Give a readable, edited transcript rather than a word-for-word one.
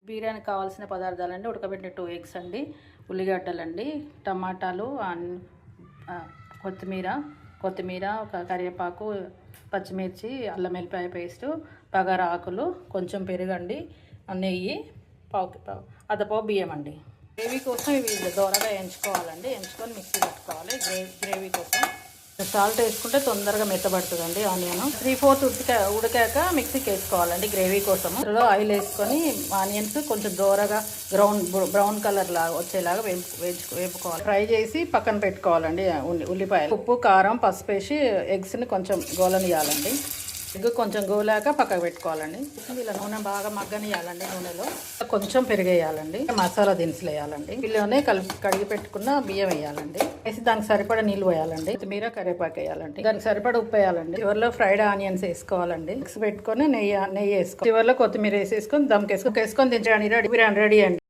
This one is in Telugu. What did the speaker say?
బిర్యానీకి కావాల్సిన పదార్థాలండి: ఉడకబెట్టిన 2 ఎగ్స్ అండి, ఉల్లిగడ్డలండి, టమాటాలు, కొత్తిమీర, ఒక కరివేపాకు, పచ్చిమిర్చి, అల్లం వెల్లిపాయ పేస్టు, బగారా ఆకులు, కొంచెం పెరుగండి, నెయ్యి, అద్దపావు బియ్యం అండి. గ్రేవీ కోసం ఇవి దోరగా ఎంచుకోవాలండి. ఎంచుకొని మిక్సీ పెట్టుకోవాలి. గ్రేవీ కోసం సాల్ట్ వేసుకుంటే తొందరగా మెత్తబడుతుందండి. ఆనియన్ 3/4 ఉడికాక మిక్సీకి వేసుకోవాలండి గ్రేవీ కోసం. అందులో ఆయిల్ వేసుకొని ఆనియన్స్ కొంచెం దోరగా బ్రౌన్ కలర్ లాగా వచ్చేలాగా వేపుకోవాలి. ఫ్రై చేసి పక్కన పెట్టుకోవాలండి. ఉల్లిపాయలు, ఉప్పు, కారం, పసుపు వేసి ఎగ్స్ని కొంచెం గోలనియాలండి. ఎగ్ కొంచెం గోలాక పక్కకు పెట్టుకోవాలండి. ఇలా నూనె బాగా మగ్గనియాలండి. నూనెలో కొంచెం పెరిగేయాలండి. మసాలా దినుసులు వేయాలండి. పిల్లనే కడిగి పెట్టుకున్న బియ్యం వేయాలండి. వేసి దానికి సరిపడా నీళ్ళు వేయాలండి. కొత్తిమీర, కరివేపాకు వేయాలండి. దానికి సరిపడా ఉప్పు వేయాలండి. చివరిలో ఫ్రైడ్ ఆనియన్స్ వేసుకోవాలండి. మిక్స్ పెట్టుకొని నెయ్యి వేసుకోవాలి. చివరిలో కొత్తిమీర వేసేసుకొని దమ్కేసుకొని దించడానికి బిర్యానీ రెడీ అండి.